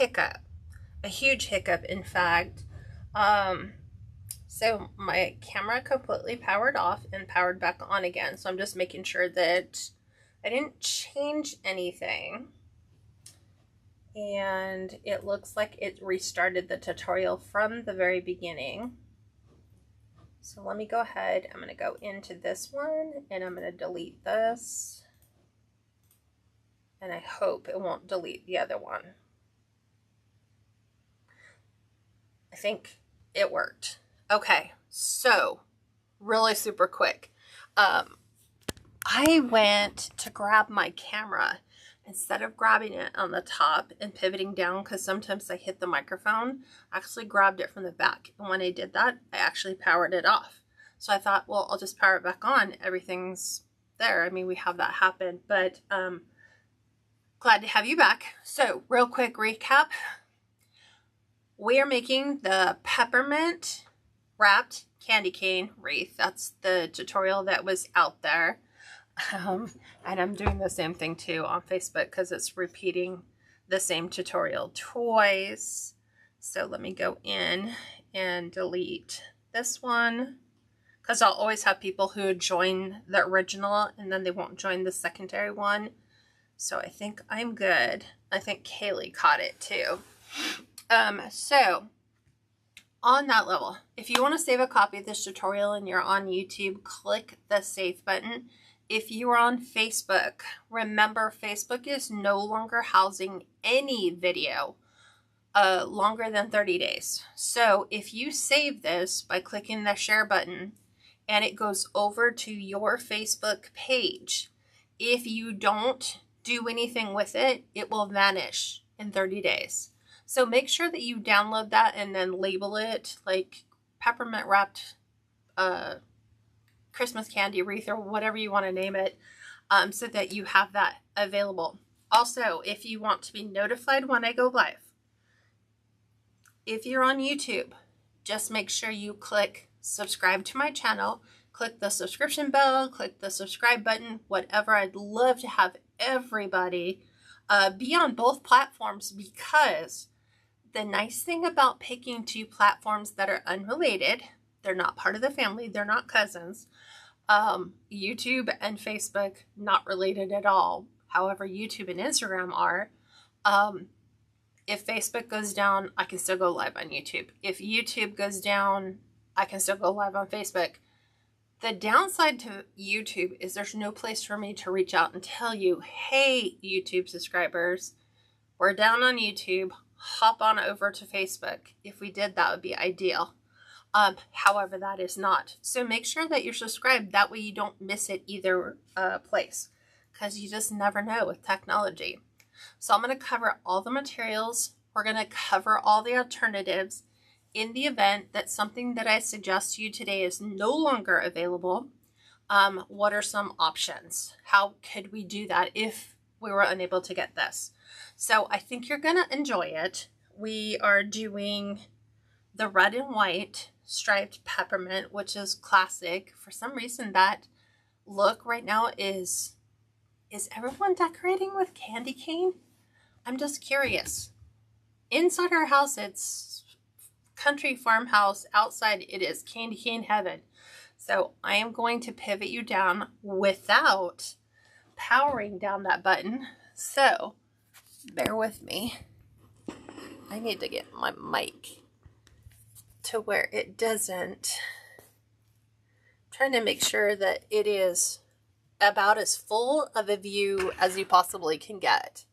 hiccup, a huge hiccup, in fact. So my camera completely powered off and powered back on again. So I'm just making sure that I didn't change anything. And it looks like it restarted the tutorial from the very beginning. So let me go ahead. I'm going to go into this one and I'm going to delete this. And I hope it won't delete the other one. I think it worked. Okay, so really super quick. I went to grab my camera. Instead of grabbing it on the top and pivoting down, because sometimes I hit the microphone, I actually grabbed it from the back. And when I did that, I actually powered it off. So I thought, well, I'll just power it back on. Everything's there. I mean, we have that happen, but glad to have you back. So real quick recap. We are making the peppermint wrapped candy cane wreath. That's the tutorial that was out there. And I'm doing the same thing too on Facebook because it's repeating the same tutorial twice. So let me go in and delete this one, because I'll always have people who join the original and then they won't join the secondary one. So I think I'm good. I think Kaylee caught it too. So on that level, if you want to save a copy of this tutorial and you're on YouTube, click the save button. If you are on Facebook, remember Facebook is no longer housing any video longer than 30 days. So if you save this by clicking the share button and it goes over to your Facebook page, if you don't do anything with it, it will vanish in 30 days. So make sure that you download that and then label it like peppermint wrapped Christmas candy wreath or whatever you want to name it, so that you have that available. Also, if you want to be notified when I go live, if you're on YouTube, just make sure you click subscribe to my channel, click the subscription bell, click the subscribe button, whatever. I'd love to have everybody be on both platforms, because the nice thing about picking two platforms that are unrelated, they're not part of the family, they're not cousins. YouTube and Facebook, not related at all. However, YouTube and Instagram are. If Facebook goes down, I can still go live on YouTube. If YouTube goes down, I can still go live on Facebook. The downside to YouTube is there's no place for me to reach out and tell you, hey, YouTube subscribers, we're down on YouTube, hop on over to Facebook. If we did, that would be ideal. However, that is not. So make sure that you're subscribed. That way you don't miss it either place, because you just never know with technology. So I'm going to cover all the materials. We're going to cover all the alternatives. In the event that something that I suggest to you today is no longer available, what are some options? How could we do that if we were unable to get this? So I think you're going to enjoy it. We are doing the red and white striped peppermint, which is classic. For some reason, that look right now is everyone decorating with candy cane? I'm just curious. Inside our house, it's country farmhouse. Outside, it is candy cane heaven. So I am going to pivot you down without powering down that button. So bear with me. I need to get my mic to where it doesn't. I'm trying to make sure that it is about as full of a view as you possibly can get.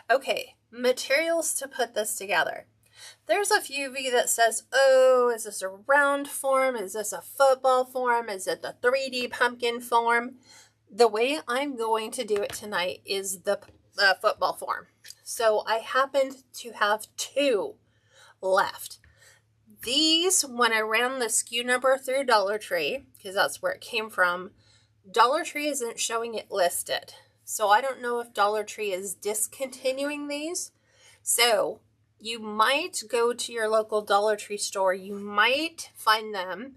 Okay, materials to put this together. There's a few of you that says, oh, is this a round form? Is this a football form? Is it the 3D pumpkin form? The way I'm going to do it tonight is the football form. So I happened to have two left. These, when I ran the SKU number through Dollar Tree, because that's where it came from, Dollar Tree isn't showing it listed. So I don't know if Dollar Tree is discontinuing these. So you might go to your local Dollar Tree store. You might find them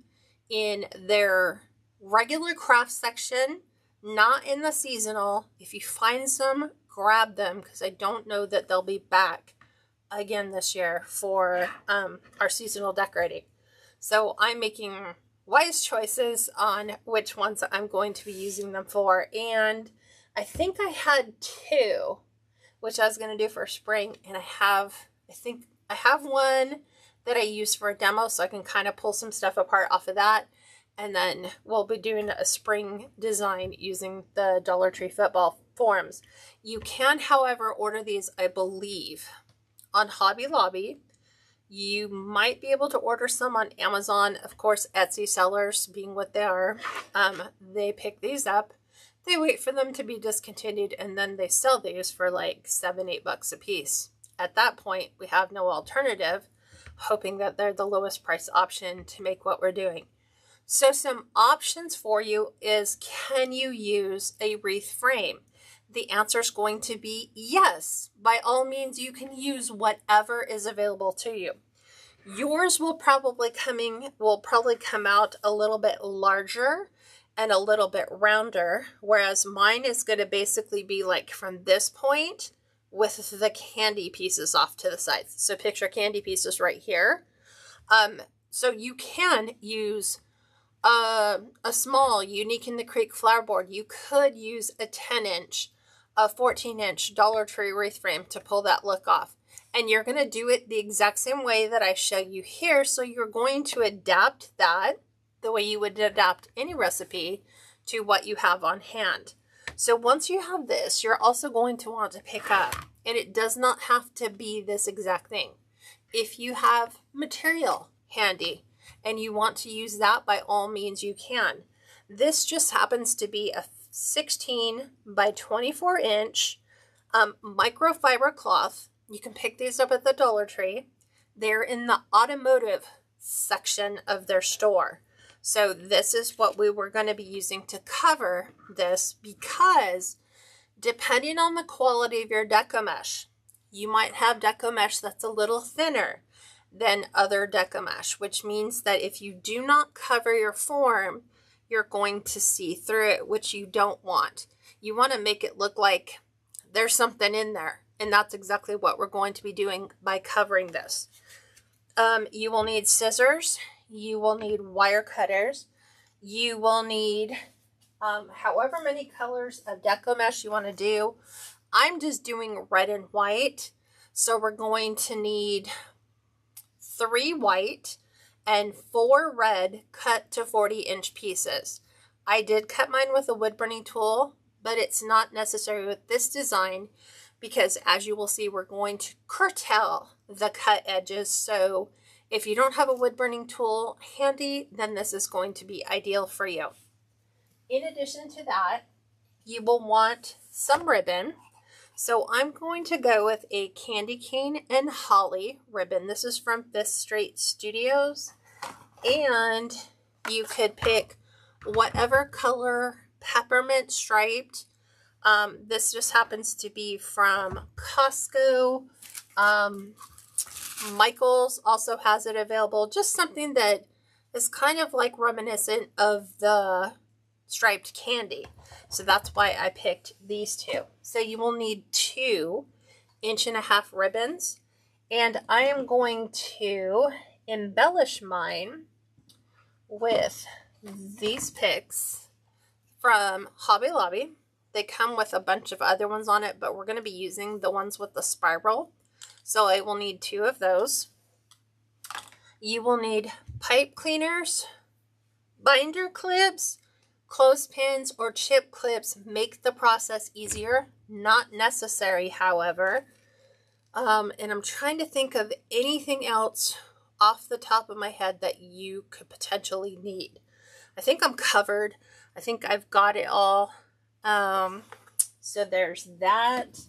in their regular craft section, not in the seasonal. If you find some, grab them, because I don't know that they'll be back again this year for our seasonal decorating. So I'm making wise choices on which ones I'm going to be using them for. And I think I had two, which I was going to do for spring. And I think I have one that I use for a demo, so I can kind of pull some stuff apart off of that. And then we'll be doing a spring design using the Dollar Tree football forms. You can, however, order these, I believe, on Hobby Lobby. You might be able to order some on Amazon. Of course, Etsy sellers, being what they are, they pick these up. They wait for them to be discontinued, and then they sell these for like $7-8 a piece. At that point, we have no alternative, hoping that they're the lowest price option to make what we're doing. So some options for you is, can you use a wreath frame? The answer is going to be yes. By all means, you can use whatever is available to you. Yours will probably come out a little bit larger and a little bit rounder, whereas mine is going to basically be like from this point with the candy pieces off to the sides. So picture candy pieces right here. So you can use a small Unique in the Creek flower board. You could use a 10-inch, a 14-inch Dollar Tree wreath frame to pull that look off. And you're going to do it the exact same way that I show you here. So you're going to adapt that the way you would adapt any recipe to what you have on hand. So once you have this, you're also going to want to pick up, and it does not have to be this exact thing. If you have material handy and you want to use that, by all means you can. This just happens to be a 16 by 24 inch microfiber cloth. You can pick these up at the Dollar Tree. They're in the automotive section of their store. So this is what we were going to be using to cover this, because depending on the quality of your deco mesh, you might have deco mesh that's a little thinner than other deco mesh, which means that if you do not cover your form, you're going to see through it, which you don't want. You want to make it look like there's something in there, and that's exactly what we're going to be doing by covering this. You will need scissors. You will need wire cutters. You will need however many colors of deco mesh you want to do. I'm just doing red and white. So we're going to need 3 white and 4 red cut to 40-inch pieces. I did cut mine with a wood burning tool, but it's not necessary with this design because, as you will see, we're going to curtail the cut edges. So if you don't have a wood burning tool handy, then this is going to be ideal for you. In addition to that, you will want some ribbon. So I'm going to go with a candy cane and holly ribbon. This is from Fifth Street Studios. And you could pick whatever color peppermint striped. This just happens to be from Costco. Michael's also has it available. Just something that is kind of like reminiscent of the striped candy. So that's why I picked these two. So you will need 2 1.5-inch ribbons. And I am going to embellish mine with these picks from Hobby Lobby. They come with a bunch of other ones on it, but we're going to be using the ones with the spiral. So I will need 2 of those. You will need pipe cleaners, binder clips, clothespins, or chip clips. Make the process easier. Not necessary, however. And I'm trying to think of anything else off the top of my head that you could potentially need. I think I'm covered. I think I've got it all. So there's that.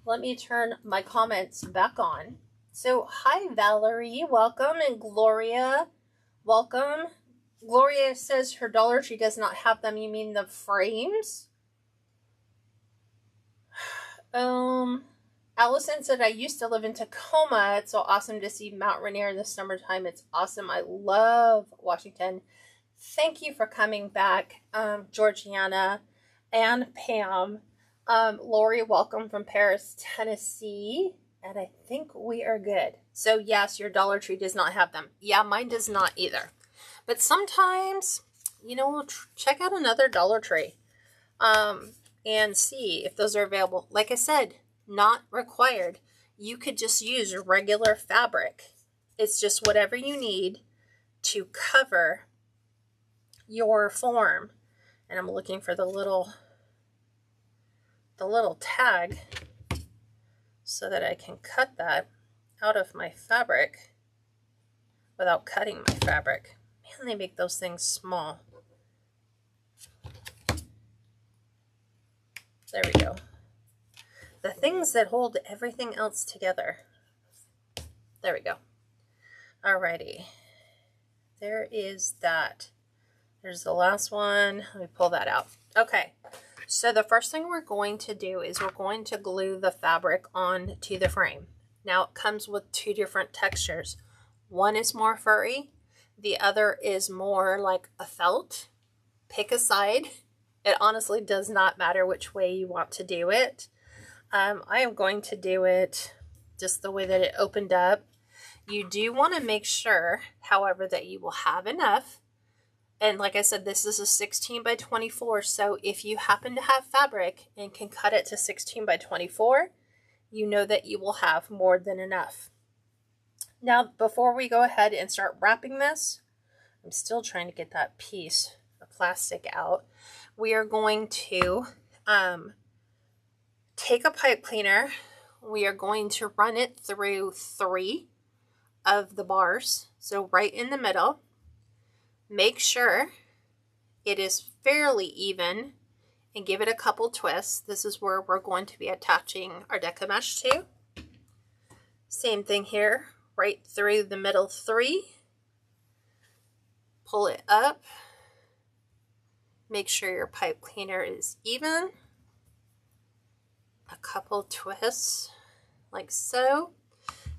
Let me turn my comments back on. So, hi Valerie, welcome, and Gloria, welcome. Gloria says her Dollar Tree does not have them. You mean the frames? Allison said, I used to live in Tacoma. It's so awesome to see Mount Rainier in the summertime. It's awesome. I love Washington. Thank you for coming back, Georgiana and Pam. Lori, welcome from Paris, Tennessee. And I think we are good. So yes, your Dollar Tree does not have them. Yeah, mine does not either. But sometimes, you know, we'll check out another Dollar Tree and see if those are available. Like I said, not required. You could just use regular fabric. It's just whatever you need to cover your form. And I'm looking for the little tag so that I can cut that out of my fabric without cutting my fabric. Man, they make those things small. There we go. The things that hold everything else together. There we go. Alrighty. There is that. There's the last one. Let me pull that out. Okay. So the first thing we're going to do is we're going to glue the fabric onto the frame. Now it comes with two different textures. One is more furry. The other is more like a felt. Pick a side. It honestly does not matter which way you want to do it. I am going to do it just the way that it opened up. You do want to make sure, however, that you will have enough. And like I said, this is a 16 by 24. So if you happen to have fabric and can cut it to 16 by 24, you know that you will have more than enough. Now, before we go ahead and start wrapping this, I'm still trying to get that piece of plastic out. We are going to take a pipe cleaner. We are going to run it through 3 of the bars. So right in the middle. Make sure it is fairly even and give it a couple twists. This is where we're going to be attaching our deco mesh to. Same thing here, right through the middle 3. Pull it up. Make sure your pipe cleaner is even. A couple twists like so.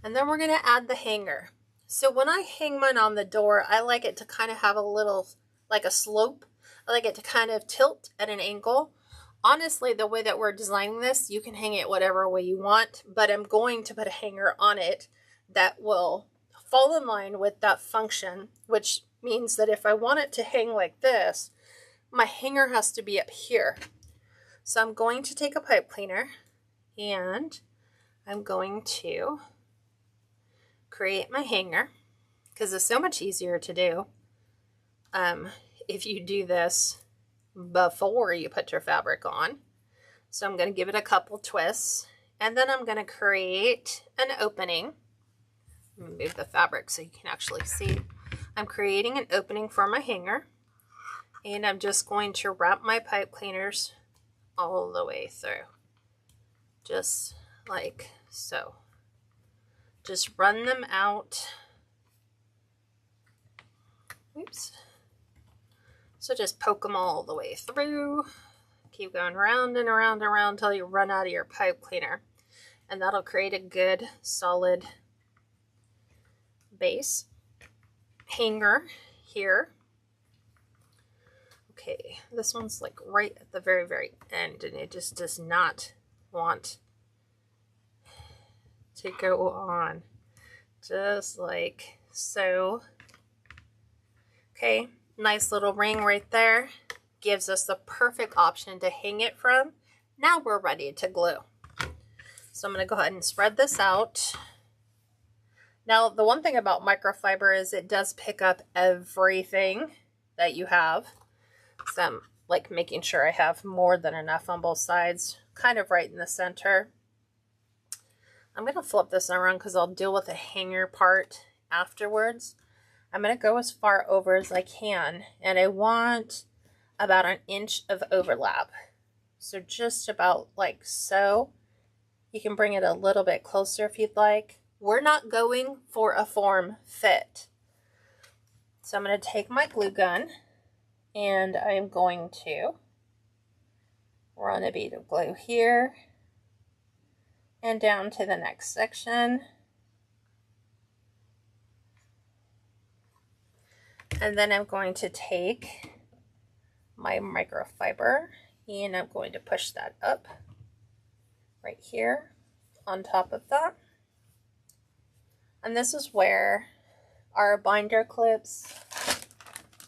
And then we're going to add the hanger. So when I hang mine on the door, I like it to kind of have a little, like a slope. I like it to kind of tilt at an angle. Honestly, the way that we're designing this, you can hang it whatever way you want, but I'm going to put a hanger on it that will fall in line with that function, which means that if I want it to hang like this, my hanger has to be up here. So I'm going to take a pipe cleaner and I'm going to create my hanger, because it's so much easier to do if you do this before you put your fabric on. So I'm going to give it a couple twists, and then I'm going to create an opening. Move the fabric so you can actually see. I'm creating an opening for my hanger, and I'm just going to wrap my pipe cleaners all the way through, just like so. Just run them out. Oops. So just poke them all the way through. Keep going around and around and around until you run out of your pipe cleaner. And that'll create a good solid base. Hanger here. Okay, this one's like right at the very, very end, and it just does not want to go on, just like so. Okay, nice little ring right there. Gives us the perfect option to hang it from. Now we're ready to glue. So I'm going to go ahead and spread this out. Now, the one thing about microfiber is it does pick up everything that you have. So I'm like making sure I have more than enough on both sides, kind of right in the center. I'm going to flip this around because I'll deal with the hanger part afterwards. I'm going to go as far over as I can, and I want about 1 inch of overlap. So just about like so. You can bring it a little bit closer if you'd like. We're not going for a form fit. So I'm going to take my glue gun, and I'm going to run a bead of glue here and down to the next section. And then I'm going to take my microfiber and I'm going to push that up right here on top of that. And this is where our binder clips,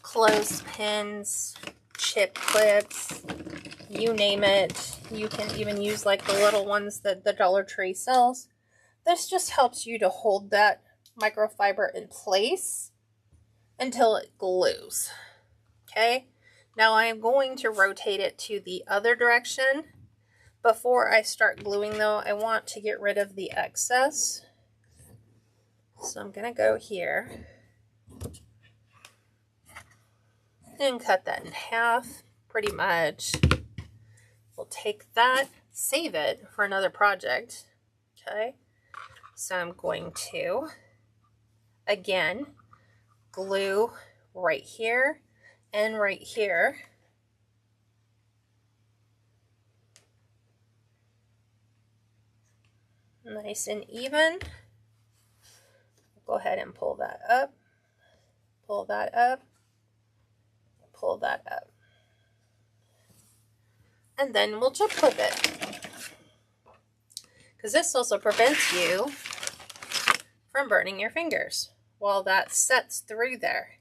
clothespins, chip clips, you name it. You can even use like the little ones that the Dollar Tree sells. This just helps you to hold that microfiber in place until it glues. Okay, now I am going to rotate it to the other direction. Before I start gluing though, I want to get rid of the excess. So I'm going to go here and cut that in half, pretty much. We'll take that, save it for another project. Okay, so I'm going to, again, glue right here and right here. Nice and even. Go ahead and pull that up, pull that up, pull that up. And then we'll chip clip it. Because this also prevents you from burning your fingers while that sets through there.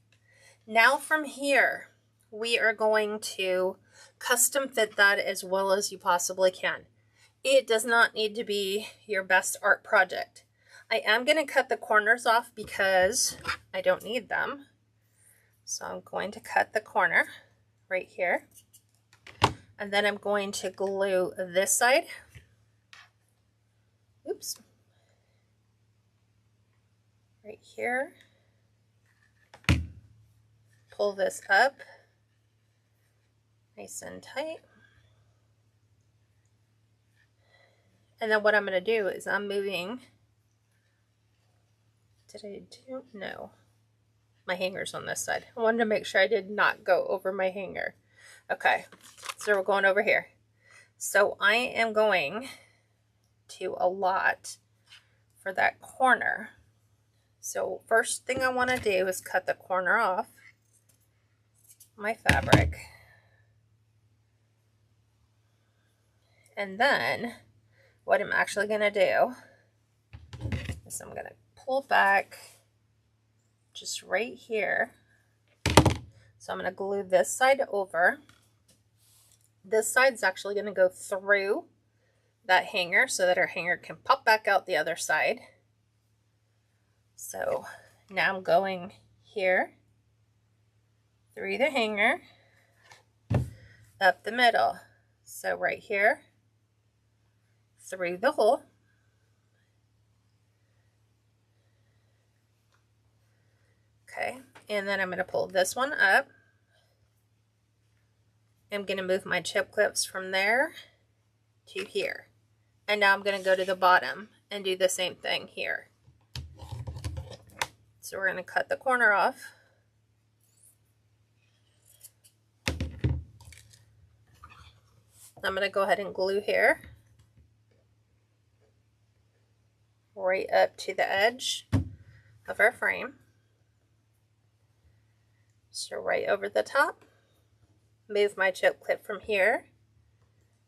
Now from here, we are going to custom fit that as well as you possibly can. It does not need to be your best art project. I am going to cut the corners off because I don't need them. So I'm going to cut the corner right here. And then I'm going to glue this side. Oops. Right here. Pull this up. Nice and tight. And then what I'm going to do is I'm moving. Did I do? No. My hanger's on this side. I wanted to make sure I did not go over my hanger. Okay, so we're going over here. So I am going to allot for that corner. So first thing I want to do is cut the corner off my fabric. And then what I'm actually going to do is I'm going to pull back just right here. So I'm going to glue this side over. This side's actually going to go through that hanger so that our hanger can pop back out the other side. So now I'm going here, through the hanger, up the middle. So right here, through the hole. Okay, and then I'm going to pull this one up. I'm going to move my chip clips from there to here. And now I'm going to go to the bottom and do the same thing here. So we're going to cut the corner off. I'm going to go ahead and glue here. Right up to the edge of our frame. So right over the top. Move my chip clip from here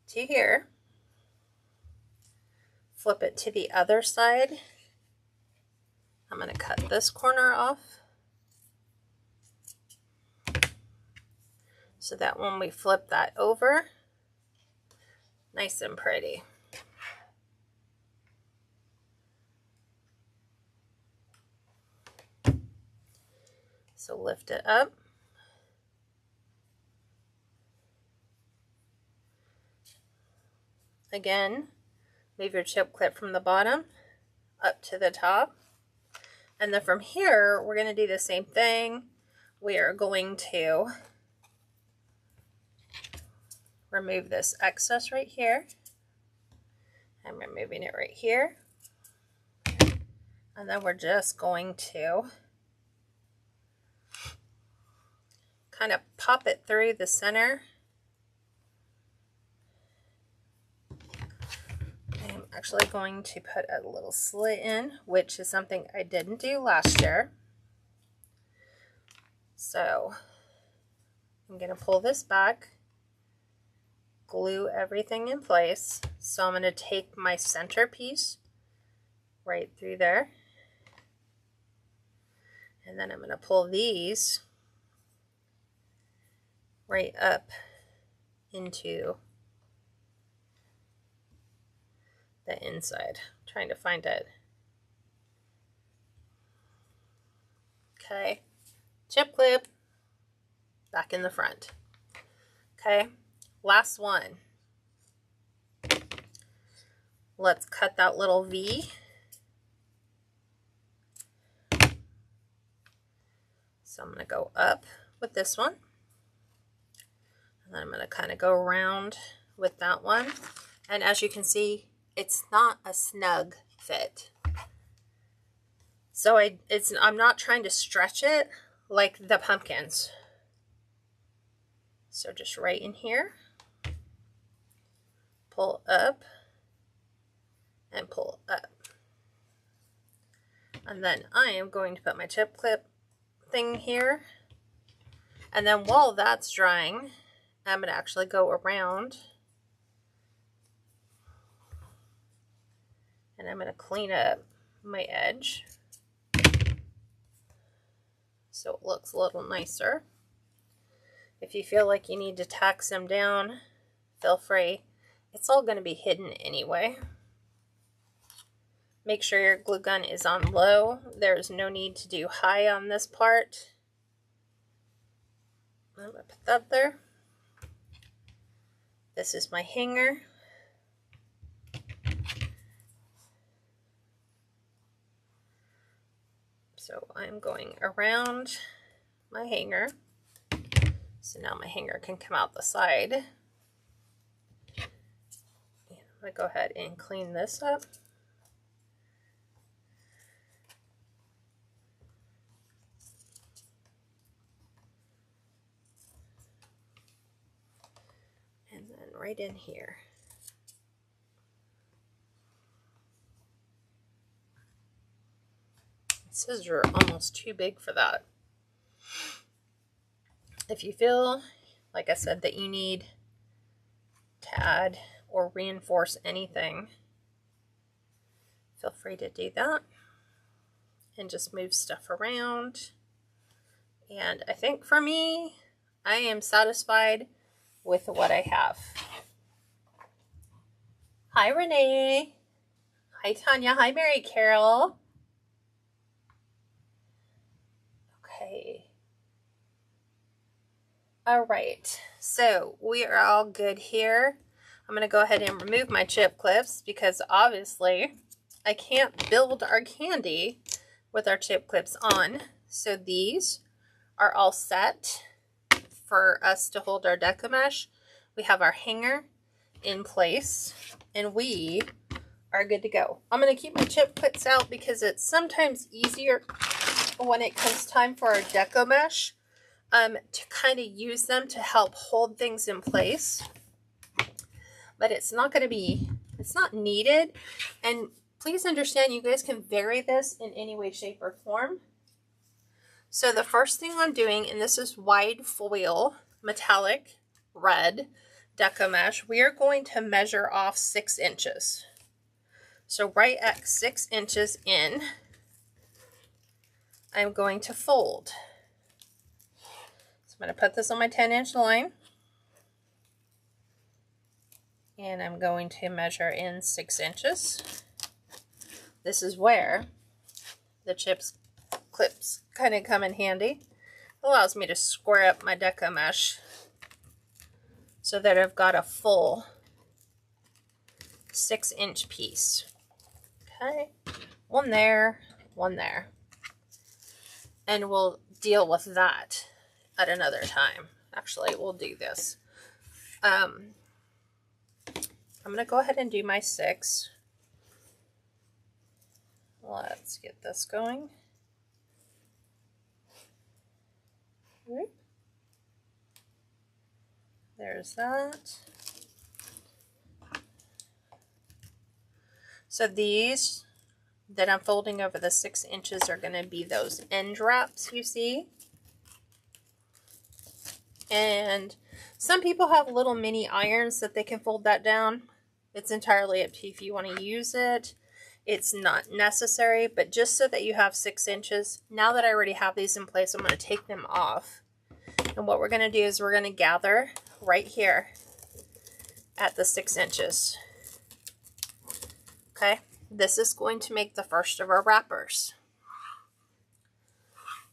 to here. Flip it to the other side. I'm going to cut this corner off so that when we flip that over, nice and pretty. So lift it up. Again, move your chip clip from the bottom up to the top. And then from here, we're going to do the same thing. We are going to remove this excess right here. I'm removing it right here. And then we're just going to kind of pop it through the center. I'm actually going to put a little slit in, which is something I didn't do last year. So I'm going to pull this back, glue everything in place. So I'm going to take my center piece right through there. And then I'm going to pull these right up into the inside. I'm trying to find it. Okay, chip clip back in the front. Okay, last one. Let's cut that little V. So I'm going to go up with this one. And then I'm going to kind of go around with that one. And as you can see, it's not a snug fit. So I'm not trying to stretch it like the pumpkins. So just right in here, pull up and pull up. And then I am going to put my chip clip thing here. And then while that's drying, I'm going to actually go around and I'm going to clean up my edge so it looks a little nicer. If you feel like you need to tack some down, feel free. It's all going to be hidden anyway. Make sure your glue gun is on low. There's no need to do high on this part. I'm going to put that there. This is my hanger. So I'm going around my hanger. So now my hanger can come out the side. And I'm going to go ahead and clean this up. And then right in here. Scissors are almost too big for that. If you feel, like I said, that you need to add or reinforce anything, feel free to do that and just move stuff around. And I think for me, I am satisfied with what I have. Hi, Renee. Hi, Tanya. Hi, Mary Carol. Okay. All right, so we are all good here. I'm going to go ahead and remove my chip clips because obviously I can't build our candy with our chip clips on. So these are all set for us to hold our deco mesh. We have our hanger in place and we are good to go. I'm going to keep my chip clips out because it's sometimes easier when it comes time for our deco mesh to kind of use them to help hold things in place. But it's not going to be, it's not needed. And please understand, you guys can vary this in any way, shape, or form. So the first thing I'm doing, and this is wide foil, metallic, red deco mesh, we are going to measure off 6 inches. So right at 6 inches in, I'm going to fold. So I'm going to put this on my 10-inch line. And I'm going to measure in 6 inches. This is where the clips kind of come in handy. It allows me to square up my deco mesh so that I've got a full 6-inch piece. Okay, one there, one there. And we'll deal with that at another time. Actually, we'll do this. I'm going to go ahead and do my 6. Let's get this going. There's that. So these that I'm folding over the 6 inches are going to be those end wraps you see. And some people have little mini irons that they can fold that down. It's entirely up to you if you want to use it. It's not necessary, but just so that you have 6 inches. Now that I already have these in place, I'm going to take them off. And what we're going to do is we're going to gather right here at the 6 inches. Okay, this is going to make the first of our wrappers.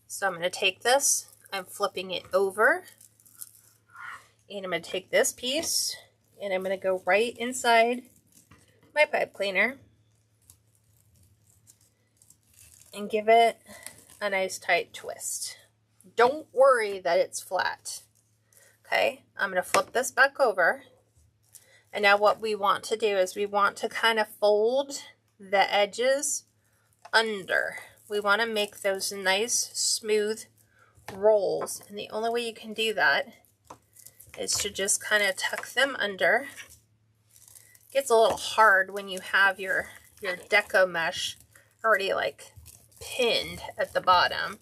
So I'm going to take this, I'm flipping it over, and I'm going to take this piece, and I'm going to go right inside my pipe cleaner and give it a nice tight twist. Don't worry that it's flat. Okay, I'm going to flip this back over. And now what we want to do is we want to kind of fold the edges under. We want to make those nice smooth rolls. And the only way you can do that is to just kind of tuck them under. It gets a little hard when you have your deco mesh already like pinned at the bottom.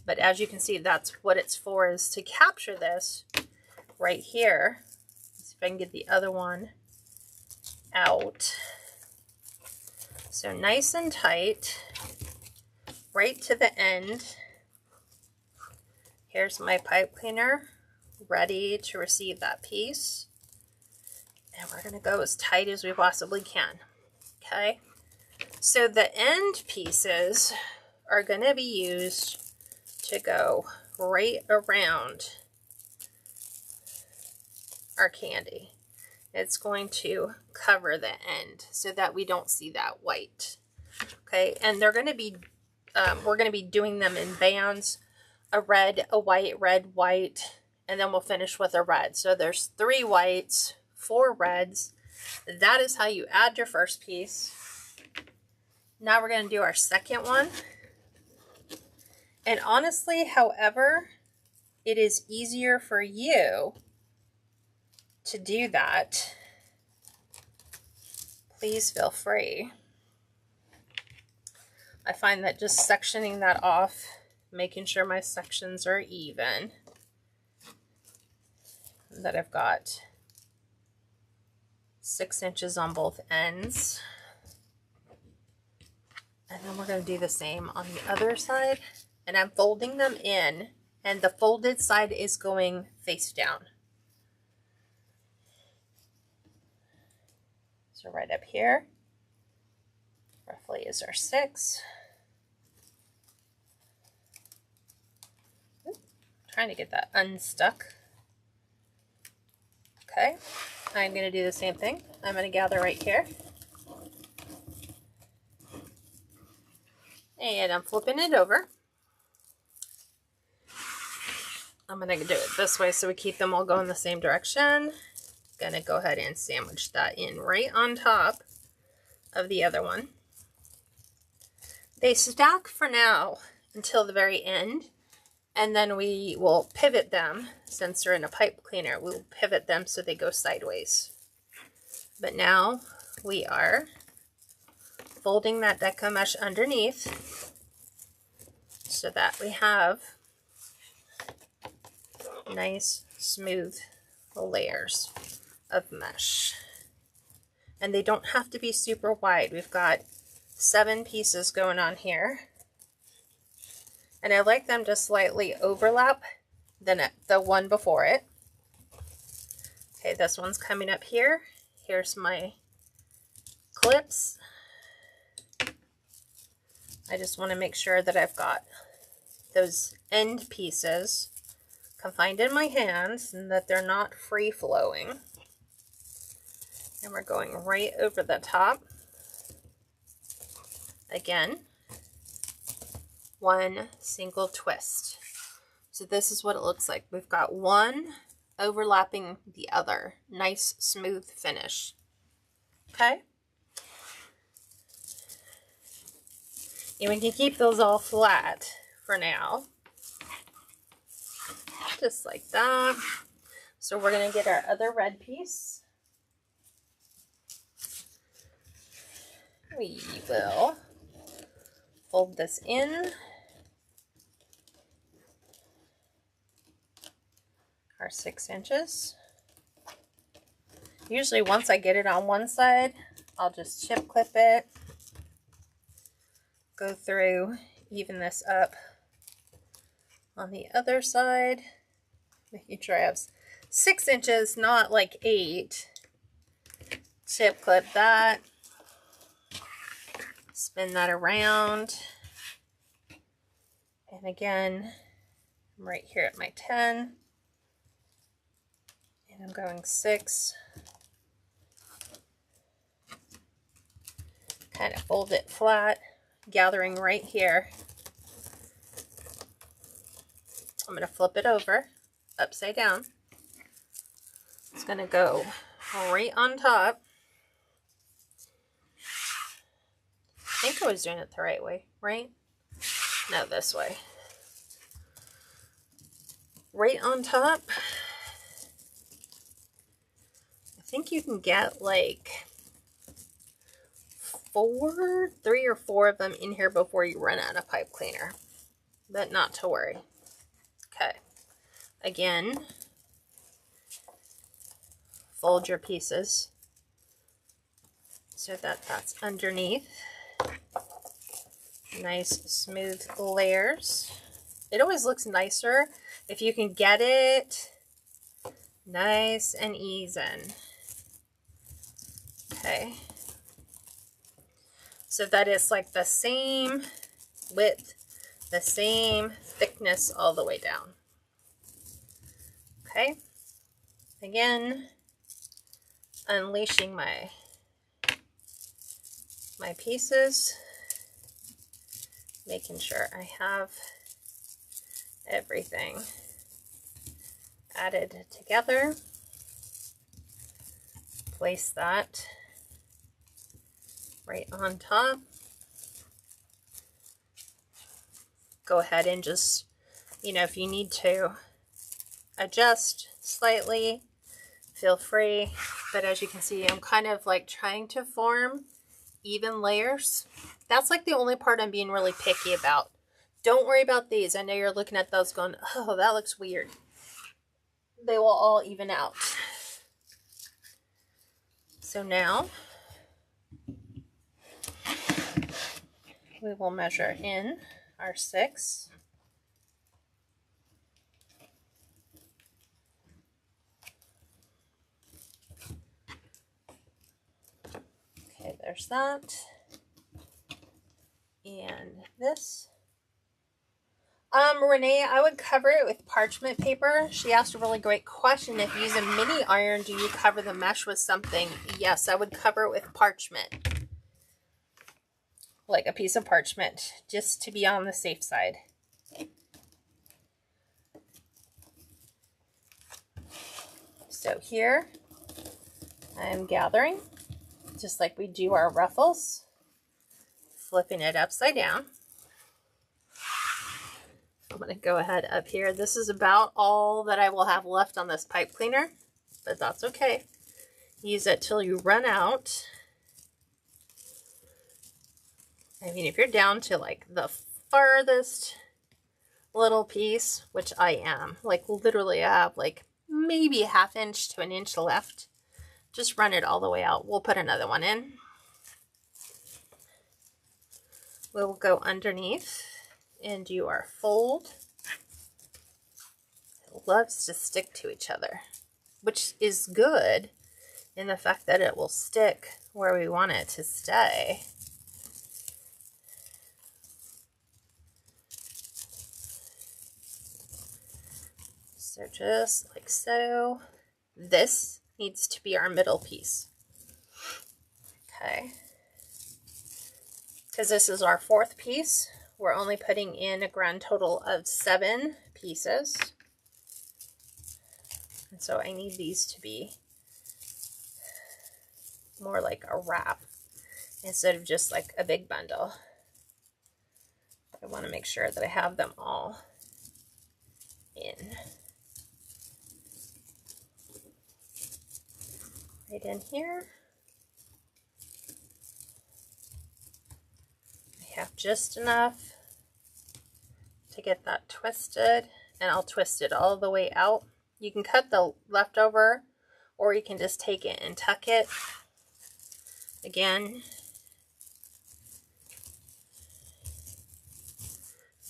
But as you can see, that's what it's for, is to capture this right here. Let's see if I can get the other one out. So nice and tight, right to the end. Here's my pipe cleaner, ready to receive that piece. And we're going to go as tight as we possibly can. Okay, so the end pieces are going to be used to go right around our candy. It's going to cover the end so that we don't see that white. Okay, and they're going to be, we're going to be doing them in bands, a red, a white, red, white, and then we'll finish with a red. So there's 3 whites, 4 reds. That is how you add your first piece. Now we're going to do our second one. And honestly, however it is easier for you to do that, please feel free. I find that just sectioning that off, making sure my sections are even, that I've got 6 inches on both ends. And then we're going to do the same on the other side. And I'm folding them in, and the folded side is going face down. So right up here, roughly is our 6. Oops, trying to get that unstuck. Okay, I'm going to do the same thing. I'm going to gather right here. And I'm flipping it over. I'm going to do it this way so we keep them all going the same direction. Going to go ahead and sandwich that in right on top of the other one. They stack for now until the very end, and then we will pivot them. Since they're in a pipe cleaner, we'll pivot them so they go sideways. But now we are folding that deco mesh underneath so that we have nice smooth layers of mesh. And they don't have to be super wide. We've got 7 pieces going on here, and I like them to slightly overlap the one before it. Okay, this one's coming up here. Here's my clips. I just want to make sure that I've got those end pieces confined in my hands and that they're not free-flowing. And we're going right over the top. Again, one single twist. So this is what it looks like. We've got one overlapping the other. Nice, smooth finish. Okay? And we can keep those all flat for now. Just like that. So we're going to get our other red piece. We will fold this in. Our 6 inches. Usually once I get it on one side, I'll just chip clip it go through, even this up on the other side, making sure I have 6 inches, not like 8. Tip clip that, spin that around, and again, I'm right here at my 10, and I'm going 6. Kind of fold it flat, gathering right here. I'm going to flip it over, upside down. It's going to go right on top. I think I was doing it the right way, right? No, this way. Right on top. I think you can get like 3 or 4 of them in here before you run out of pipe cleaner, but not to worry. Okay, again, fold your pieces so that that's underneath. Nice smooth layers. It always looks nicer if you can get it nice and even. Okay. So that is like the same width, the same thickness all the way down. Okay. Again, unleashing my pieces, making sure I have everything added together. Place that right on top. Go ahead and just, you know, if you need to adjust slightly, feel free. But as you can see, I'm kind of like trying to form even layers. That's like the only part I'm being really picky about. Don't worry about these. I know you're looking at those going, oh, that looks weird. They will all even out. So now we will measure in our 6. Okay, there's that. And this. Renee, I would cover it with parchment paper. She asked a really great question. If you use a mini iron, do you cover the mesh with something? Yes, I would cover it with parchment. Like a piece of parchment, just to be on the safe side. So here, I'm gathering, just like we do our ruffles, flipping it upside down. I'm going to go ahead up here. This is about all that I will have left on this pipe cleaner, but that's okay. Use it till you run out. I mean, if you're down to like the farthest little piece, which I am, like literally I have like maybe a ½ inch to 1 inch left, just run it all the way out. We'll put another one in. We'll go underneath and do our fold. It loves to stick to each other, which is good in the fact that it will stick where we want it to stay. So just like so. This needs to be our middle piece. Okay. Because this is our 4th piece. We're only putting in a grand total of 7 pieces. And so I need these to be more like a wrap instead of just like a big bundle. I want to make sure that I have them all in. Right in here. I have just enough to get that twisted, and I'll twist it all the way out. You can cut the leftover, or you can just take it and tuck it. Again,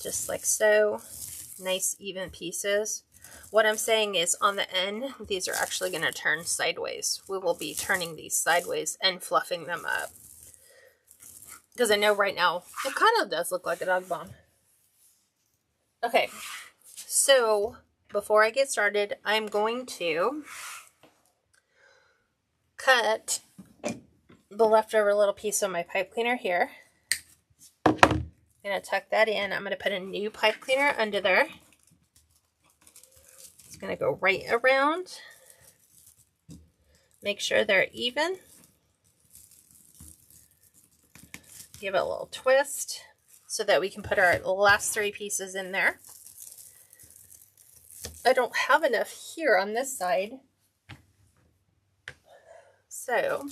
just like so. Nice even pieces. What I'm saying is on the end, these are actually going to turn sideways. We will be turning these sideways and fluffing them up. Because I know right now, it kind of does look like a dog bone. Okay, so before I get started, I'm going to cut the leftover little piece of my pipe cleaner here. I'm going to tuck that in. I'm going to put a new pipe cleaner under there. It's going to go right around. Make sure they're even. Give it a little twist so that we can put our last 3 pieces in there. I don't have enough here on this side, so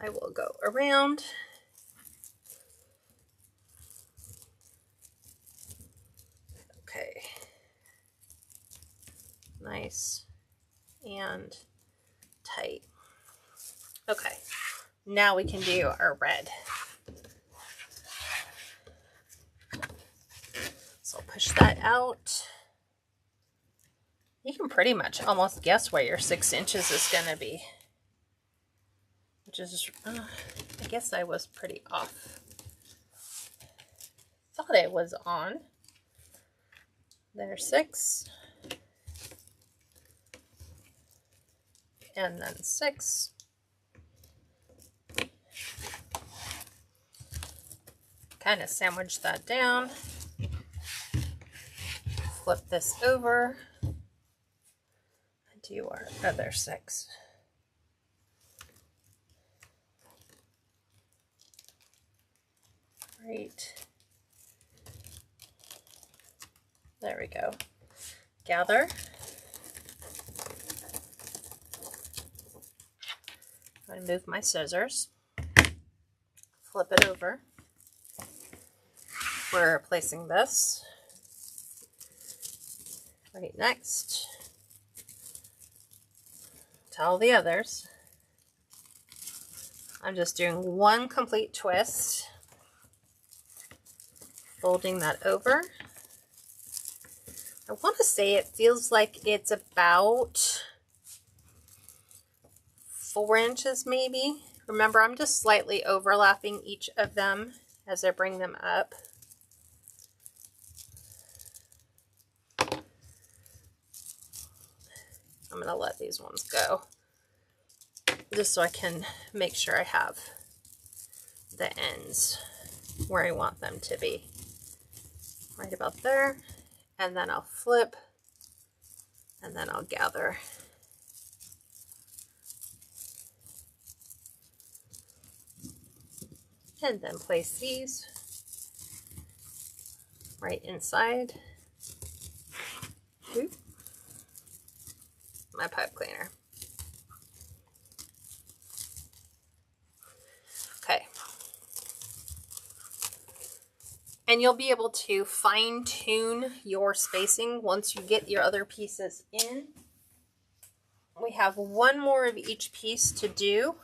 I will go around. Okay. Nice and tight. Okay, now we can do our red. So I'll push that out. You can pretty much almost guess where your 6 inches is going to be, which is, I guess I was pretty off. Thought it was on. There's 6. And then 6. Kind of sandwich that down. Flip this over. And do our other 6. Right. There we go. Gather. I'm going to move my scissors. Flip it over. We're placing this right next to all the others. I'm just doing one complete twist, folding that over. I want to say it feels like it's about 4 inches maybe. Remember, I'm just slightly overlapping each of them as I bring them up. I'm going to let these ones go just so I can make sure I have the ends where I want them to be. Right about there. And then I'll flip and then I'll gather. And then place these right inside. Oop. My pipe cleaner. Okay. And you'll be able to fine tune your spacing once you get your other pieces in. We have one more of each piece to do.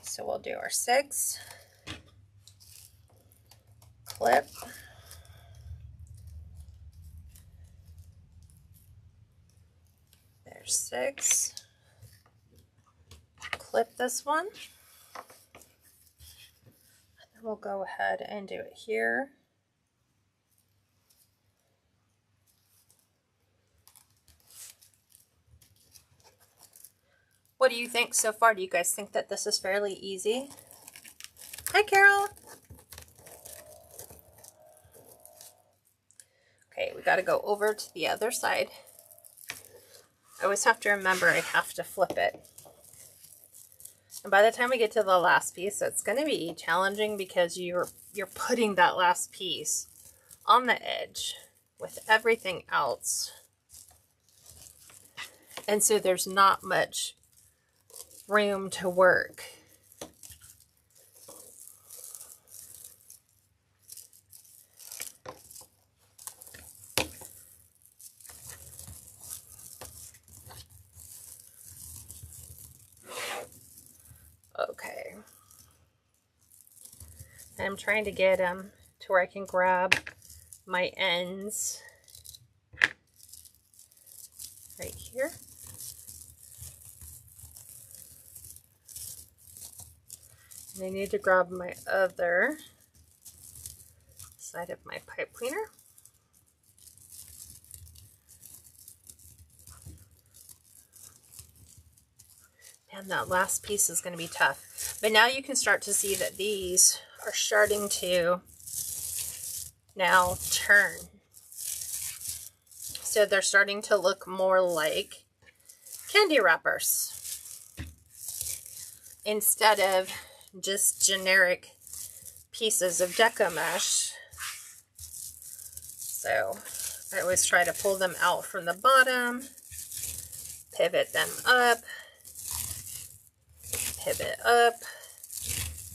So we'll do our 6. Clip. There's 6. Clip this one. And then we'll go ahead and do it here. What do you think so far? Do you guys think that this is fairly easy? Hi, Carol. Okay, we got to go over to the other side. I always have to remember I have to flip it. And by the time we get to the last piece, it's going to be challenging because you're putting that last piece on the edge with everything else. And so there's not much room to work. And I'm trying to get them to where I can grab my ends right here. And I need to grab my other side of my pipe cleaner. And that last piece is going to be tough. But now you can start to see that these are starting to now turn. So they're starting to look more like candy wrappers instead of just generic pieces of deco mesh. So I always try to pull them out from the bottom, pivot them up, pivot up,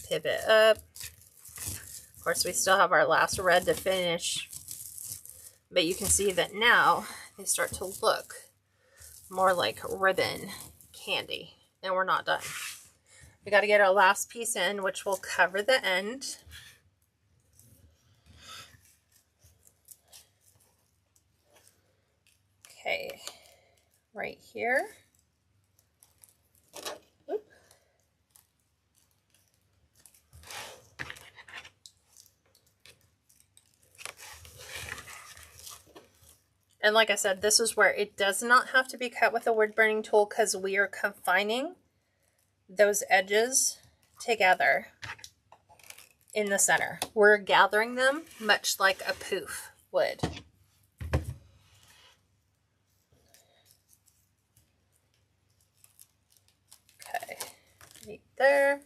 pivot up. Of course, we still have our last red to finish, but you can see that now they start to look more like ribbon candy, and we're not done. We got to get our last piece in, which will cover the end. Okay, right here. Oop. And like I said, this is where it does not have to be cut with a wood burning tool because we are confining those edges together in the center. We're gathering them much like a poof would. Okay, right there.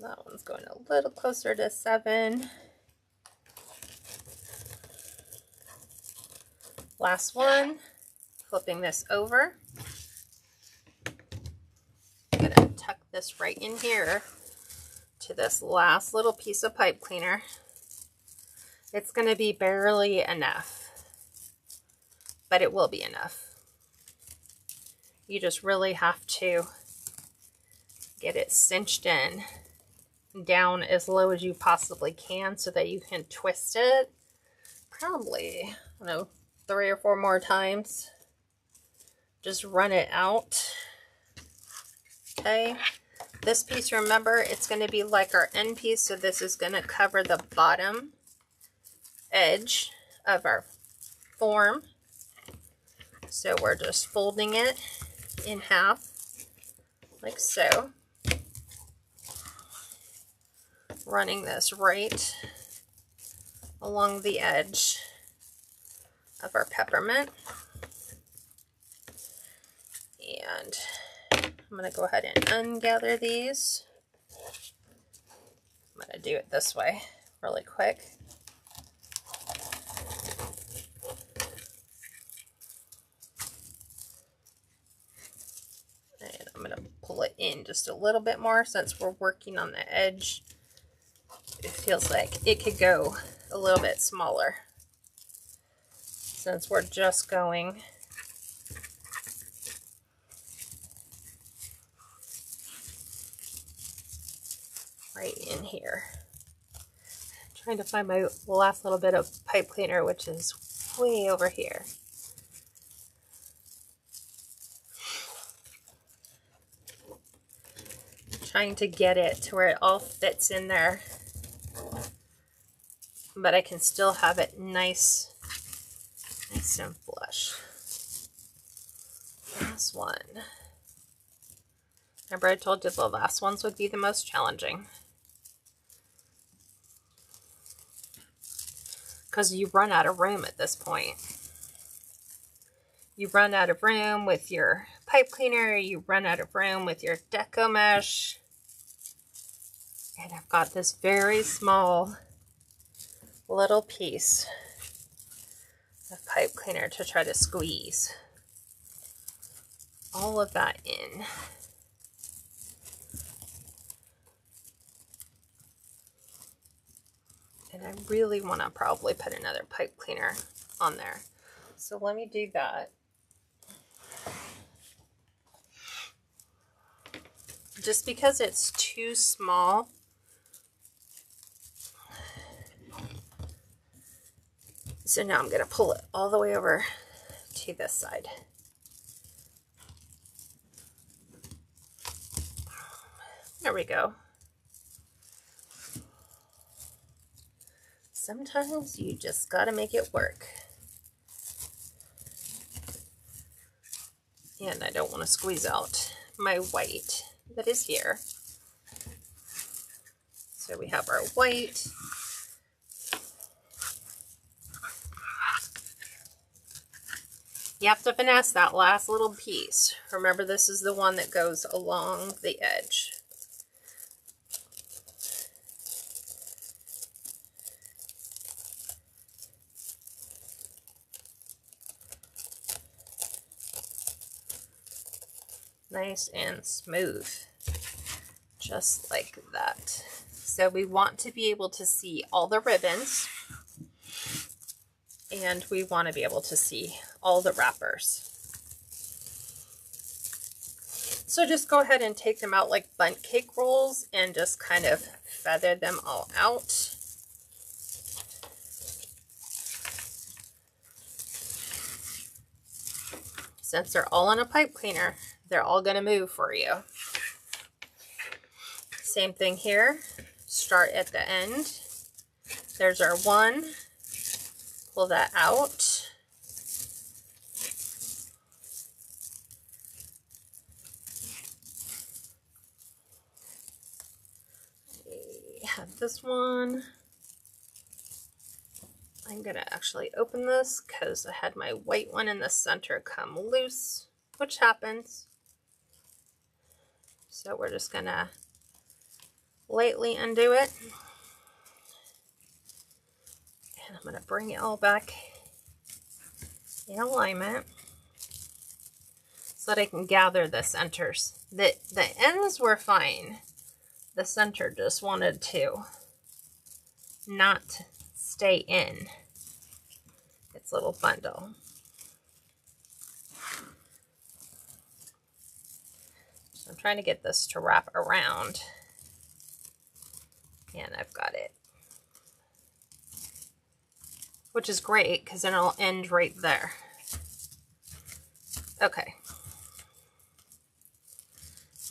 That one's going a little closer to 7. Last one. Flipping this over. I'm going to tuck this right in here to this last little piece of pipe cleaner. It's going to be barely enough, but it will be enough. You just really have to get it cinched in down as low as you possibly can so that you can twist it probably, I don't know, 3 or 4 more times. Just run it out. Okay, this piece, remember, it's going to be like our end piece, so this is going to cover the bottom edge of our form. So we're just folding it in half, like so. Running this right along the edge of our peppermint. And I'm going to go ahead and ungather these. I'm going to do it this way really quick. And I'm going to pull it in just a little bit more since we're working on the edge. It feels like it could go a little bit smaller since we're just going right in here. I'm trying to find my last little bit of pipe cleaner, which is way over here. Trying to get it to where it all fits in there, but I can still have it nice and flush. Last one. Remember, I told you the last ones would be the most challenging, because you run out of room at this point. You run out of room with your pipe cleaner, you run out of room with your deco mesh. And I've got this very small little piece of pipe cleaner to try to squeeze all of that in. And I really want to probably put another pipe cleaner on there. So let me do that. just because it's too small. So now I'm going to pull it all the way over to this side. There we go. Sometimes you just got to make it work. And I don't want to squeeze out my white that is here. So we have our white. You have to finesse that last little piece. Remember, this is the one that goes along the edge. Nice and smooth, just like that. So we want to be able to see all the ribbons, and we want to be able to see all the wrappers. So just go ahead and take them out like bundt cake rolls and just kind of feather them all out. Since they're all in a pipe cleaner, they're all going to move for you. Same thing here. Start at the end. There's our one. Pull that out. We have this one. I'm going to actually open this because I had my white one in the center come loose, which happens. So we're just going to lightly undo it. And I'm going to bring it all back in alignment so that I can gather the centers. The ends were fine. The center just wanted to not stay in its little bundle. So I'm trying to get this to wrap around, and I've got it, which is great because then it'll end right there. Okay.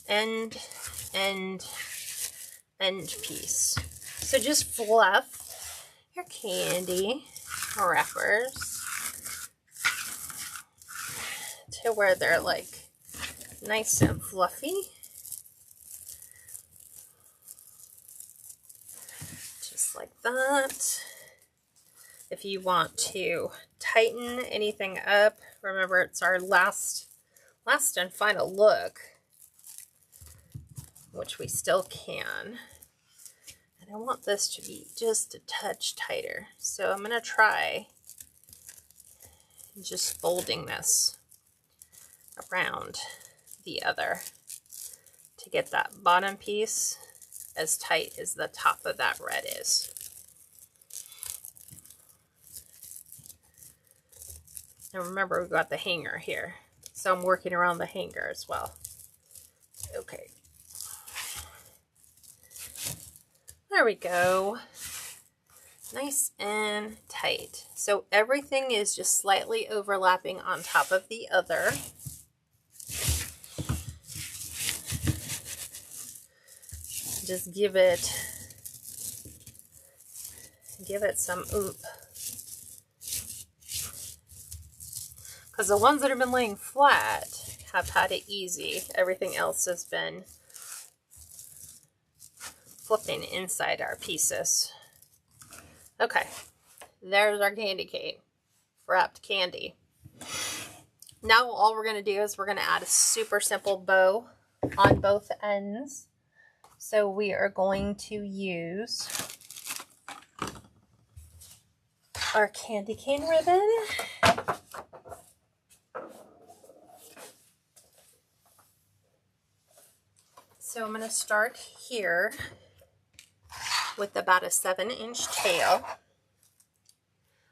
End piece. So just fluff your candy wrappers to where they're like nice and fluffy. Just like that. If you want to tighten anything up, remember it's our last and final look, which we still can. And I want this to be just a touch tighter. So I'm going to try just folding this around the other to get that bottom piece as tight as the top of that red is. And remember, we've got the hanger here, so I'm working around the hanger as well. Okay. There we go. Nice and tight. So everything is just slightly overlapping on top of the other. Just give it some oomph. Because the ones that have been laying flat have had it easy. Everything else has been flipping inside our pieces. Okay, there's our candy cane, wrapped candy. Now all we're going to do is we're going to add a super simple bow on both ends. So we are going to use our candy cane ribbon. So I'm going to start here with about a 7-inch tail.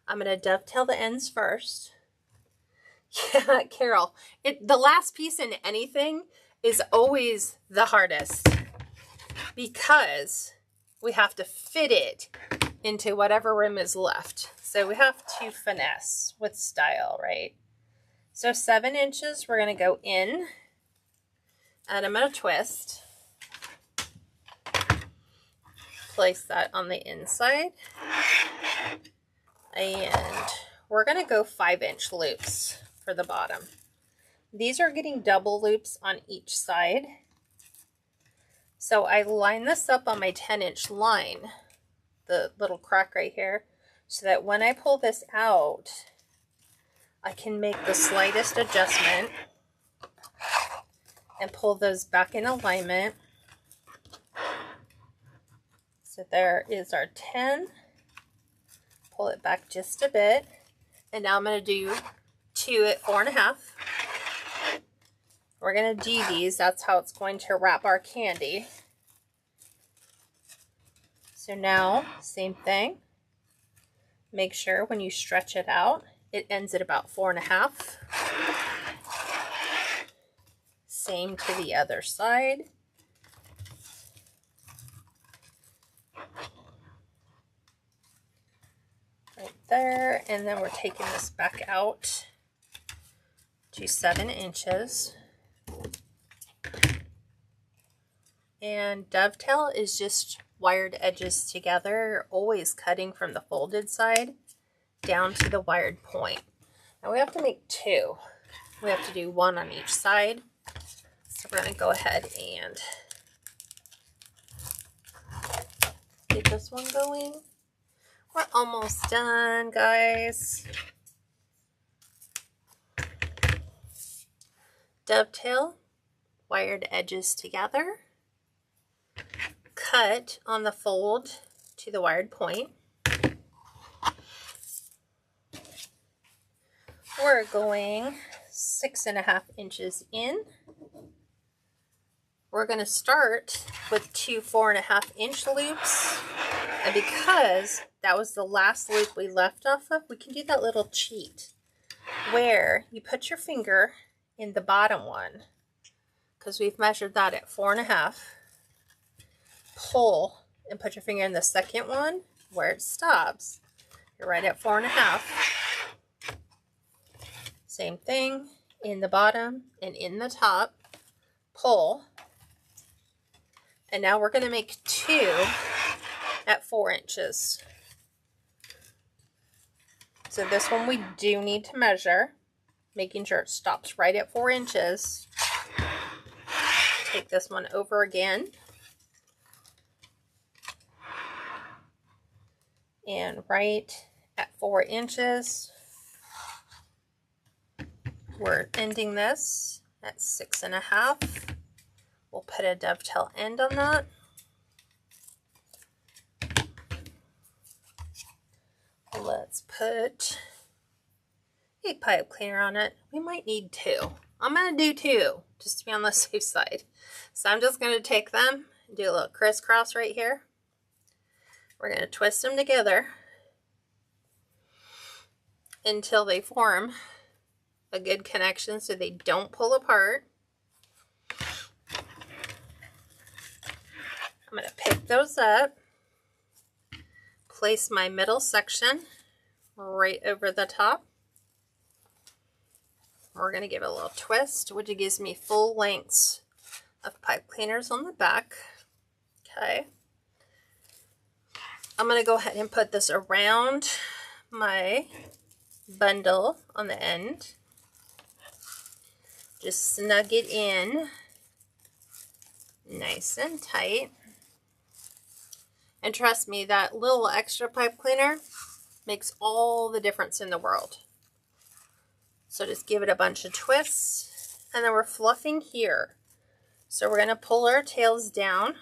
I'm going to dovetail the ends first. Yeah, Carol, the last piece in anything is always the hardest because we have to fit it into whatever room is left. So we have to finesse with style, right? So 7 inches, we're going to go in, and I'm going to twist. Place that on the inside. And we're going to go 5-inch loops for the bottom. These are getting double loops on each side. So I line this up on my 10-inch line, the little crack right here, so that when I pull this out, I can make the slightest adjustment and pull those back in alignment. So there is our 10. Pull it back just a bit. And now I'm going to do 2 at 4.5. We're going to do these. That's how it's going to wrap our candy. So now, same thing. Make sure when you stretch it out, it ends at about 4.5. Same to the other side. Right there. And then we're taking this back out to 7 inches. And dovetail is just wired edges together, always cutting from the folded side down to the wired point. Now we have to make 2. We have to do 1 on each side. So we're going to go ahead and get this one going. We're almost done, guys. Dovetail, wired edges together. Cut on the fold to the wired point. We're going 6.5 inches in. We're going to start with 2 4.5-inch loops. And because that was the last loop we left off of, we can do that little cheat where you put your finger in the bottom one, because we've measured that at 4.5. Pull and put your finger in the second one where it stops. You're right at 4.5. Same thing in the bottom and in the top. Pull. And now we're going to make 2 at 4 inches. So this one we do need to measure, making sure it stops right at 4 inches. Take this one over again. And right at 4 inches, we're ending this at 6.5. We'll put a dovetail end on that. Let's put a pipe cleaner on it. We might need 2. I'm going to do 2 just to be on the safe side. So I'm just going to take them and do a little crisscross right here. We're going to twist them together until they form a good connection so they don't pull apart. I'm going to pick those up, place my middle section right over the top. We're going to give it a little twist, which gives me full lengths of pipe cleaners on the back. Okay. I'm going to go ahead and put this around my bundle on the end. Just snug it in nice and tight. And trust me, that little extra pipe cleaner makes all the difference in the world. So just give it a bunch of twists, and then we're fluffing here. So we're going to pull our tails down.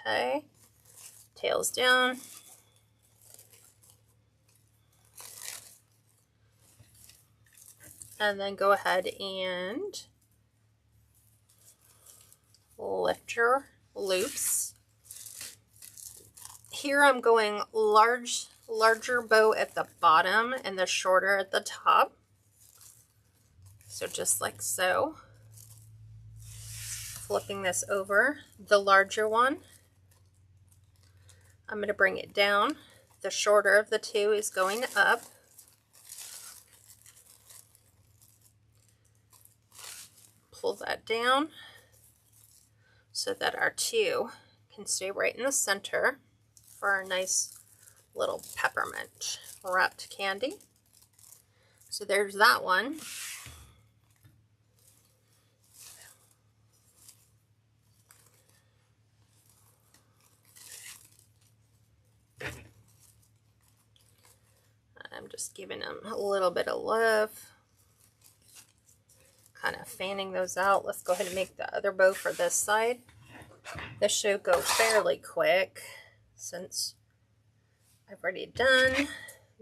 Okay, tails down. And then go ahead and lift your loops. Here I'm going larger bow at the bottom and the shorter at the top. So just like so. Flipping this over, the larger one, I'm going to bring it down. The shorter of the two is going up. Pull that down so that our two can stay right in the center for our nice little peppermint wrapped candy. So there's that one. I'm just giving them a little bit of love, kind of fanning those out. Let's go ahead and make the other bow for this side. This should go fairly quick since I've already done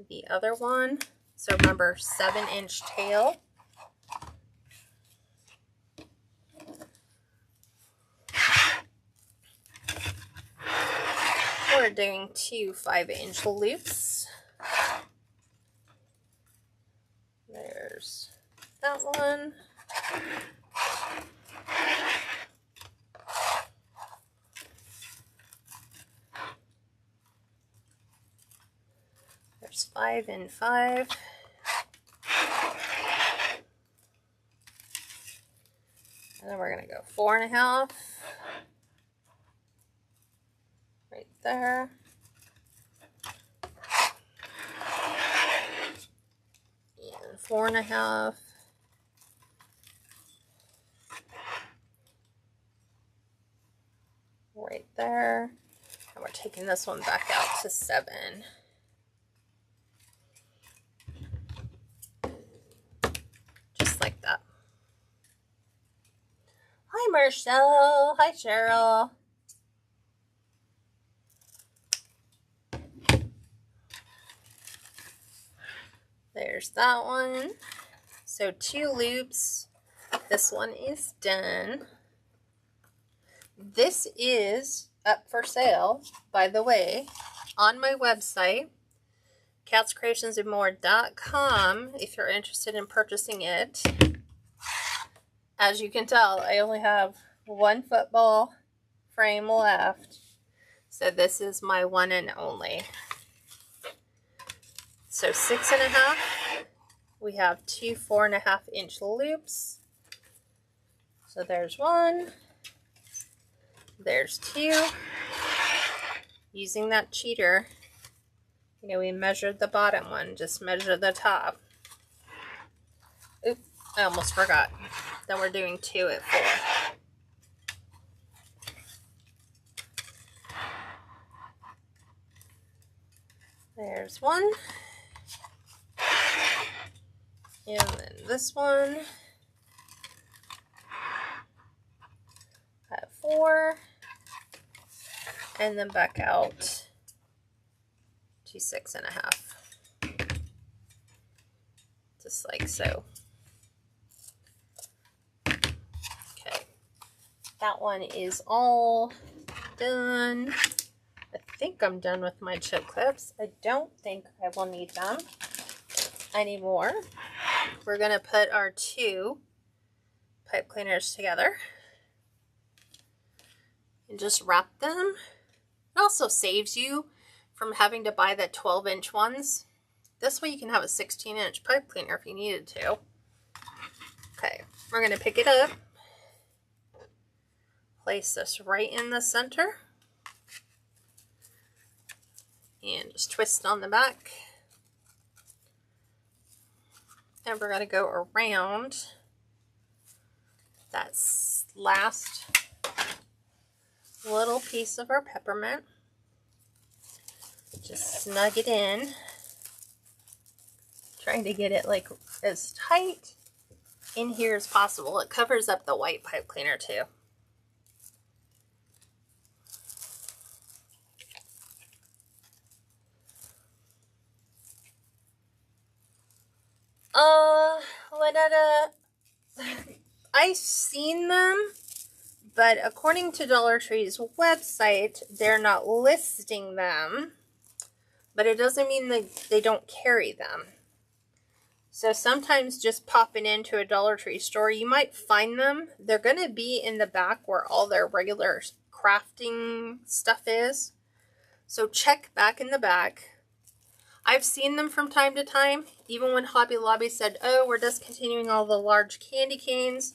the other one. So remember, 7-inch tail. We're doing 2 5-inch loops. There's that one. There's 5 and 5. And then we're going to go 4.5. Right there. And 4.5. Right there. And we're taking this one back out to 7. Just like that. Hi, Marshall. Hi, Cheryl. There's that one. So 2 loops. This one is done. This is up for sale, by the way, on my website, catscreationsandmore.com, if you're interested in purchasing it. As you can tell, I only have 1 football frame left. So this is my one and only. So 6.5. We have 2 4.5-inch loops. So there's 1. There's 2. Using that cheater, you know, we measured the bottom one, just measure the top. Oop, I almost forgot. Then we're doing 2 at 4. There's 1. And then this one at 4. And then back out to 6.5. Just like so. Okay. That one is all done. I think I'm done with my chip clips. I don't think I will need them anymore. We're going to put our 2 pipe cleaners together and just wrap them. It also saves you from having to buy the 12-inch ones. This way you can have a 16-inch pipe cleaner if you needed to. Okay, we're going to pick it up, place this right in the center, and just twist on the back. And we're going to go around that last little piece of our peppermint. Just snug it in. Trying to get it like as tight in here as possible. It covers up the white pipe cleaner too. I've seen them, but according to Dollar Tree's website, they're not listing them, but it doesn't mean that they don't carry them. So sometimes just popping into a Dollar Tree store, you might find them. They're going to be in the back where all their regular crafting stuff is. So check back in the back. I've seen them from time to time. Even when Hobby Lobby said, oh, we're discontinuing all the large candy canes,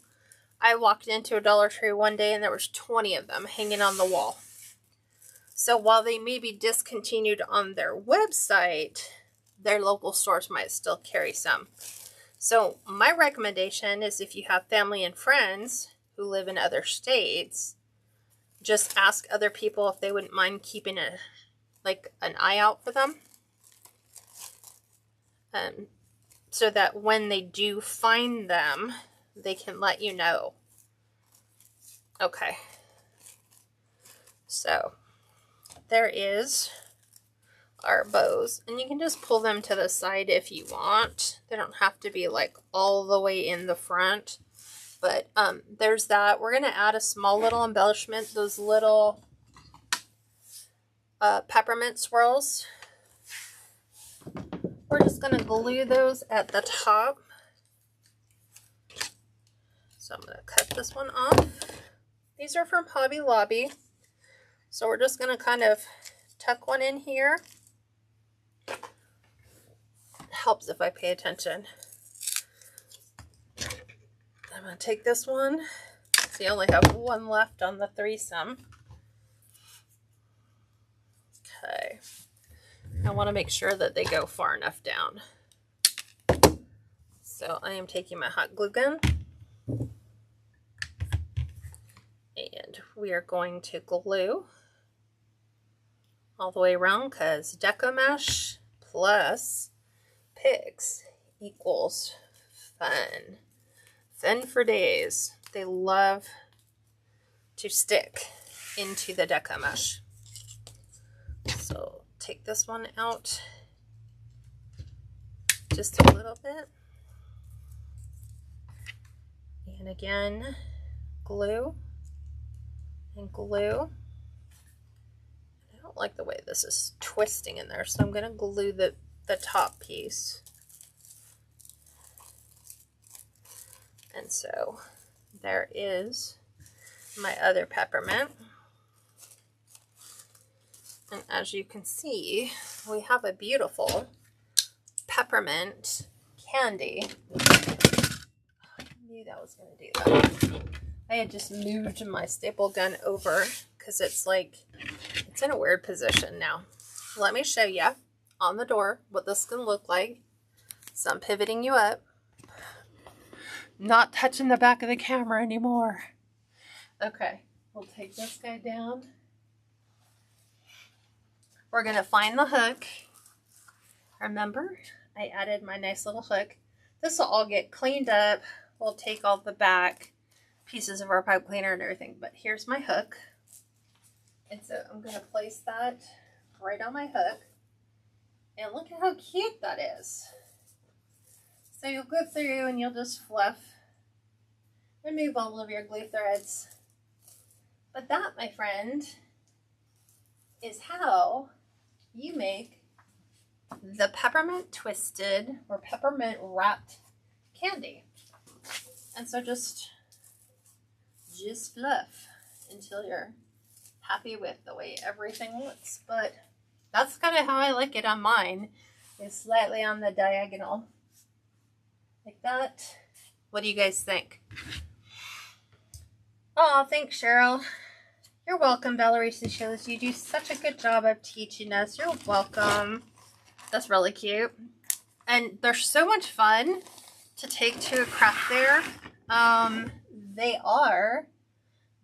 I walked into a Dollar Tree one day and there was 20 of them hanging on the wall. So while they may be discontinued on their website, their local stores might still carry some. So my recommendation is if you have family and friends who live in other states, just ask other people if they wouldn't mind keeping an eye out for them. So that when they do find them, they can let you know. Okay. So there is our bows, and you can just pull them to the side if you want. They don't have to be like all the way in the front, but there's that. We're going to add a small little embellishment, those little peppermint swirls. We're just going to glue those at the top. So I'm going to cut this one off. These are from Hobby Lobby. So we're just going to kind of tuck one in here. It helps if I pay attention. I'm going to take this one. So you only have one left on the threesome. Okay. I want to make sure that they go far enough down. So I am taking my hot glue gun. And we are going to glue all the way around, because deco mesh plus picks equals fun. Fun for days. They love to stick into the deco mesh. So take this one out just a little bit. And again, glue and glue. I don't like the way this is twisting in there, so I'm going to glue the top piece. And so there is my other peppermint. And as you can see, we have a beautiful peppermint candy. I knew that was going to do that. I had just moved my staple gun over because it's in a weird position now. Let me show you on the door what this can look like. So I'm pivoting you up. Not touching the back of the camera anymore. Okay, we'll take this guy down. We're going to find the hook. Remember, I added my nice little hook. This will all get cleaned up. We'll take all the back pieces of our pipe cleaner and everything. But here's my hook. And so I'm going to place that right on my hook. And look at how cute that is. So you'll go through and you'll just fluff, remove all of your glue threads. But that, my friend, is how you make the peppermint twisted or peppermint wrapped candy. And so just fluff until you're happy with the way everything looks. But that's kind of how I like it on mine, is slightly on the diagonal like that. What do you guys think? Oh, thanks, Cheryl. You're welcome, Belarisi Shows. You do such a good job of teaching us. You're welcome. That's really cute. And they're so much fun to take to a craft fair. They are,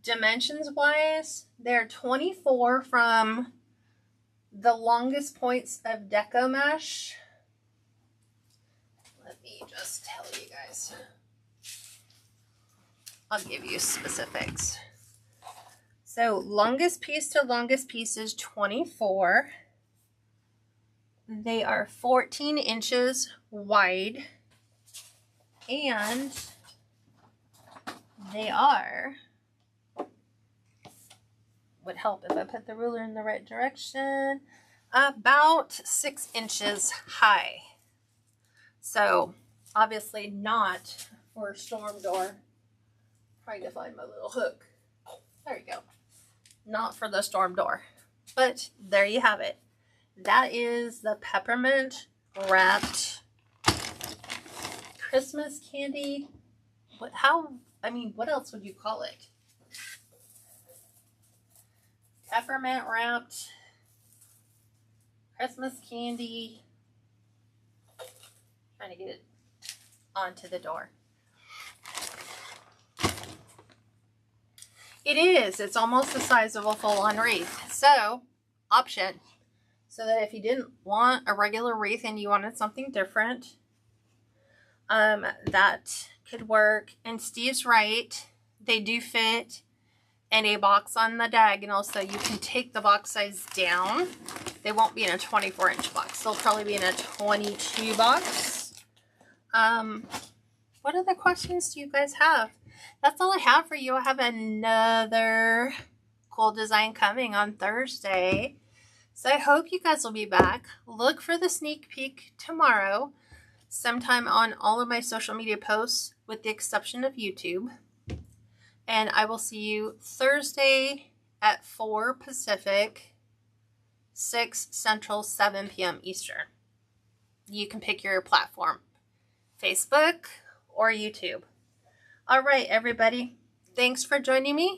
dimensions-wise, they're 24 from the longest points of deco mesh. Let me just tell you guys. I'll give you specifics. So longest piece to longest piece is 24. They are 14 inches wide. And they are, would help if I put the ruler in the right direction, about 6 inches high. So Obviously not for a storm door. Trying to find my little hook. There you go. Not for the storm door. But there you have it. That is the peppermint wrapped Christmas candy. What else would you call it? Peppermint wrapped Christmas candy. Trying to get it onto the door. It is. It's almost the size of a full-on wreath. So, option. So that if you didn't want a regular wreath and you wanted something different, that could work. And Steve's right. They do fit in a box on the diagonal, so you can take the box size down. They won't be in a 24-inch box. They'll probably be in a 22 box. What other questions do you guys have? That's all I have for you. I have another cool design coming on Thursday. So I hope you guys will be back. Look for the sneak peek tomorrow, sometime on all of my social media posts, with the exception of YouTube. And I will see you Thursday at 4 Pacific, 6 Central, 7 p.m. Eastern. You can pick your platform, Facebook or YouTube. All right, everybody. Thanks for joining me.